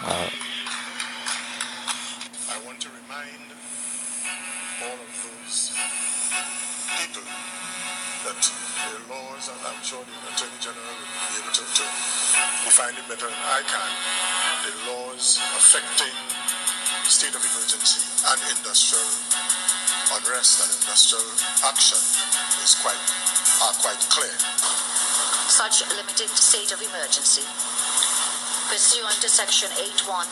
Uh, I want to remind all of those people that the laws, and I'm sure the Attorney General will be able to define it better than I can, the laws affecting state of emergency and industrial unrest and industrial action are quite clear. Such limited state of emergency, pursuant to Section 8.1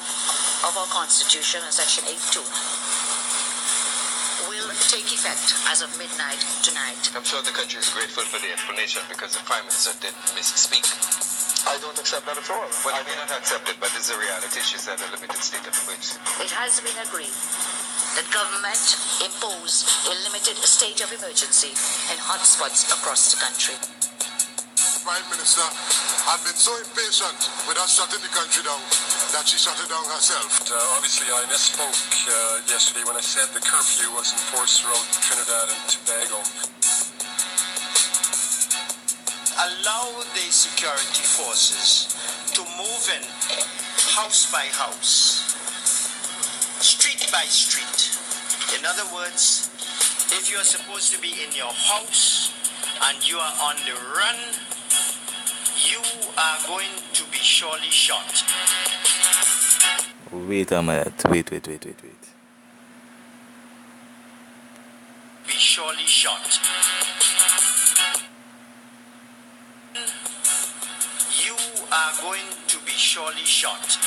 of our Constitution and Section 8.2, will take effect as of midnight tonight. I'm sure the country is grateful for the explanation because the Prime Minister did misspeak. I don't accept that at all. Well, I may not accept it, but it's a reality. She said a limited state of emergency. It has been agreed that government impose a limited state of emergency in hotspots across the country. Prime Minister had been so impatient with us shutting the country down that she shut it down herself. Obviously, I misspoke yesterday when I said the curfew was enforced throughout Trinidad and Tobago. Allow the security forces to move in house by house, street by street. In other words, if you are supposed to be in your house and you are on the run, you are going to be surely shot. Wait a minute. Wait. Be surely shot. You are going to be surely shot.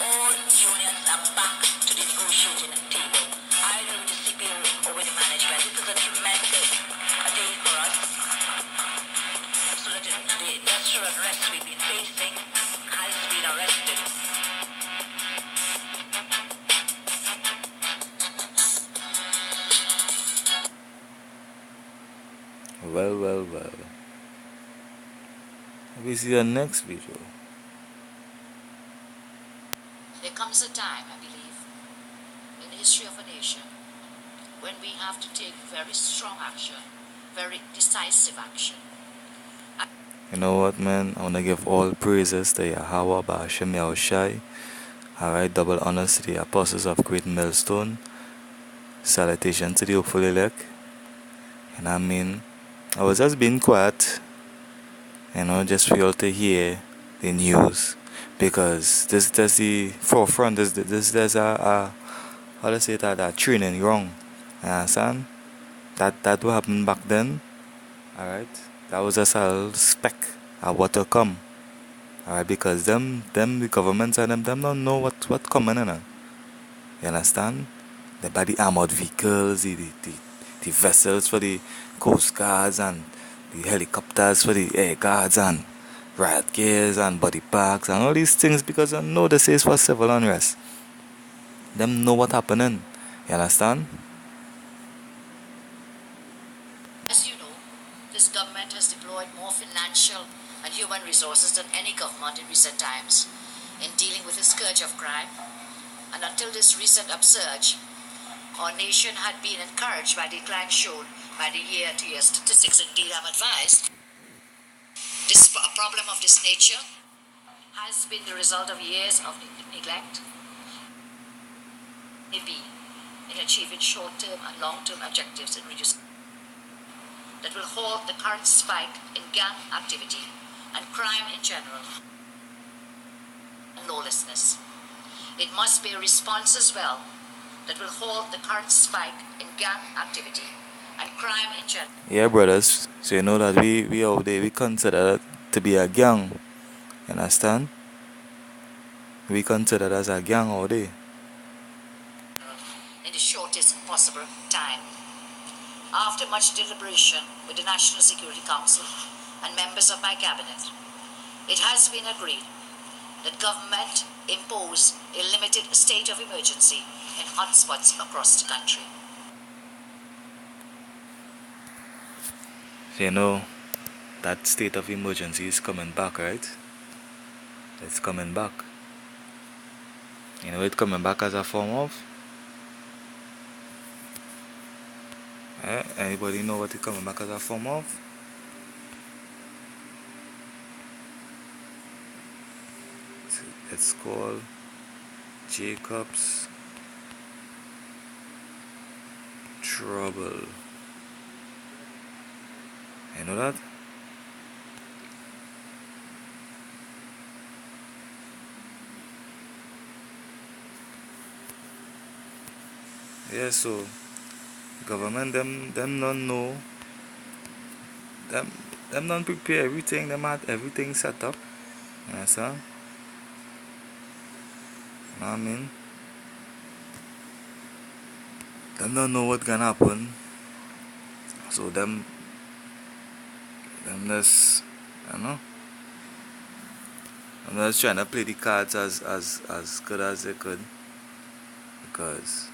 All unions are back to the negotiating table, either with the CPO or with the management. This is a tremendous day for us. So that the industrial unrest we've been facing has been arrested. Well. We see the next video. There comes a time, I believe, in the history of a nation when we have to take very strong action, very decisive action. You know what, man? I want to give all praises to Yahweh Ba'ashem Yahushai. Alright, double honors to the apostles of Great Millstone. Salutation to the hopeful elect. And I mean, I was just being quiet, just for you all to hear the news. Because this the forefront, there's a how to say that training wrong. You understand? That what happened back then. Alright? That was just a little speck of what to come. Alright, because them the governments and them don't know what coming in. You understand? They buy the armored vehicles, the vessels for the coast guards and the helicopters for the air guards and riot gears and body parks and all these things because they know this is for civil unrest. Them know what happening. You understand? As you know, this government has deployed more financial and human resources than any government in recent times in dealing with the scourge of crime. And until this recent upsurge, our nation had been encouraged by the decline shown by the year-to-year statistics. Indeed, I'm advised this problem of this nature has been the result of years of neglect, maybe in achieving short-term and long-term objectives in reducing that will halt the current spike in gang activity and crime in general and lawlessness. It must be a response as well that will halt the current spike in gang activity and crime in general. Yeah, brothers. So you know that we out there, we consider it to be a gang. You understand? We consider it as a gang out there. In the shortest possible time. After much deliberation with the National Security Council and members of my cabinet, it has been agreed that government impose a limited state of emergency in hotspots across the country. So you know that state of emergency is coming back, right? It's coming back. You know, it's coming back as a form of. Anybody know what it's coming back as a form of? It's called Jacob's trouble. You know that? Yeah, so government them don't know. Them don't prepare everything, them had everything set up. You understand? You know what I mean? Them don't know what gonna happen. So them just, you know, I'm just trying to play the cards as good as they could, because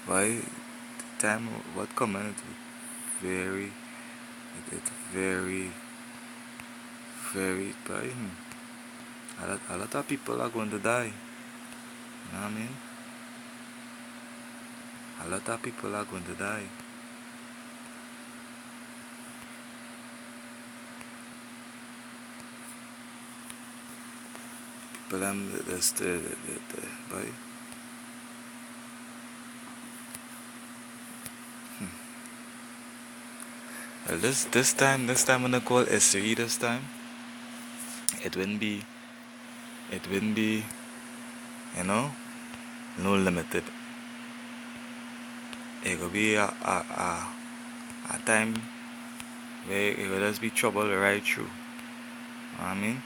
by the time what coming, very very very a lot of people are going to die. You know what I mean? A lot of people are going to die. But that's the boy. Well, this time I'm gonna call SRE this time. It wouldn't be, you know, no limited. It could be a time where it will just be trouble right through. You know what I mean?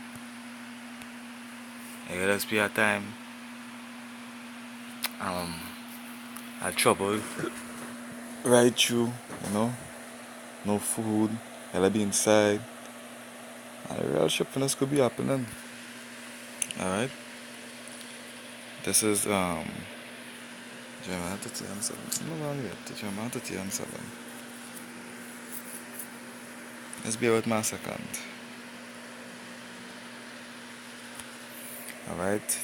It will just be a time a trouble right through, you know. No food, I'll be inside. And the real shipness could be happening. Alright? This is Jeremiah 30:7. No wrong yet. Jeremiah 30:7. Let's bear with me a second. Alright.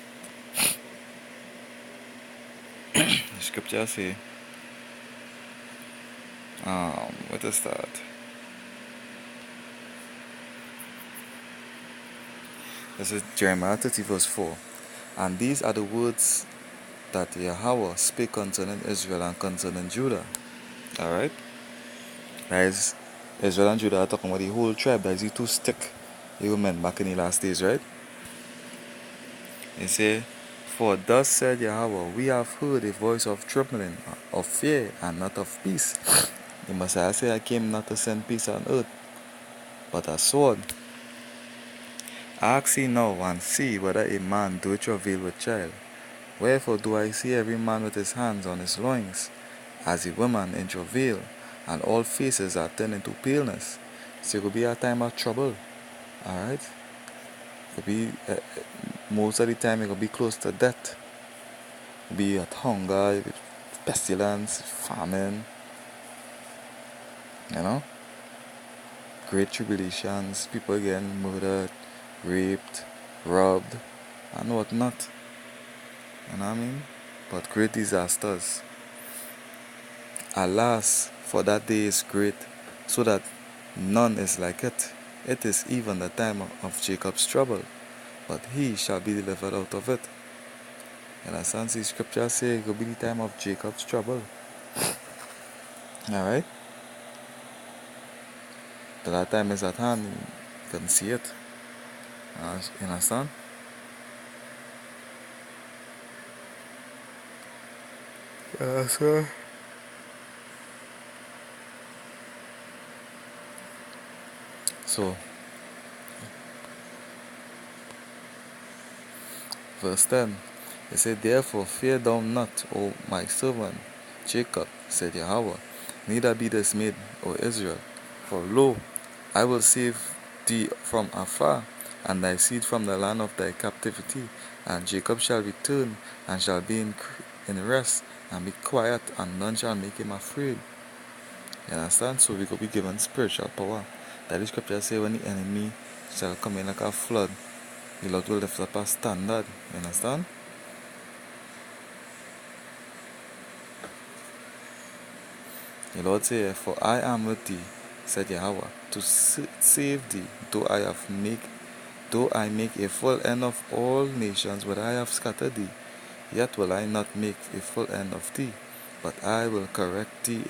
The scripture say what is that? This is Jeremiah 30:4. And these are the words that Yahweh spake concerning Israel and concerning Judah. Alright? Guys, Israel and Judah are talking about the whole tribe. That is the two stick you meant back in the last days, right? They say, for thus said Yahweh, we have heard a voice of trembling, of fear, and not of peace. The Messiah said, I came not to send peace on earth, but a sword. Ask ye now and see whether a man do travail with child. Wherefore do I see every man with his hands on his loins, as a woman in travail, and all faces are turned into paleness. So it will be a time of trouble. Alright? It will be, most of the time it will be close to death. Be at hunger, pestilence, famine, you know, great tribulations, people getting murdered, raped, robbed, and whatnot. You know what I mean? But great disasters. Alas, for that day is great, so that none is like it. It is even the time of Jacob's trouble, but he shall be delivered out of it. And as the scripture say, it will be the time of Jacob's trouble. Alright? But that time is at hand. You can see it. You understand? Sir. So, verse 10. It said, therefore fear thou not, O my servant Jacob, said Yahweh, neither be dismayed, O Israel. For lo, I will save thee from afar, and thy seed from the land of thy captivity. And Jacob shall return, and shall be in rest, and be quiet, and none shall make him afraid. You understand? So we could be given spiritual power. That the scripture say when the enemy shall come in like a flood, the Lord will lift up a standard. You understand? The Lord say, for I am with thee, said Yahweh, to save thee, though I make a full end of all nations, where I have scattered thee, yet will I not make a full end of thee, but I will correct thee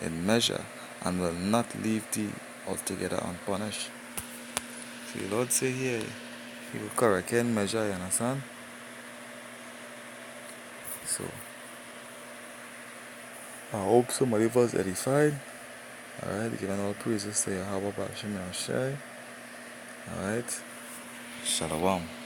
in measure, and will not leave thee altogether unpunished. See, the Lord say here, He will correct you in measure, you understand? So, I hope somebody was edified. Alright, giving all praises to Yahweh Bashim Yahushai. Alright, Shalom.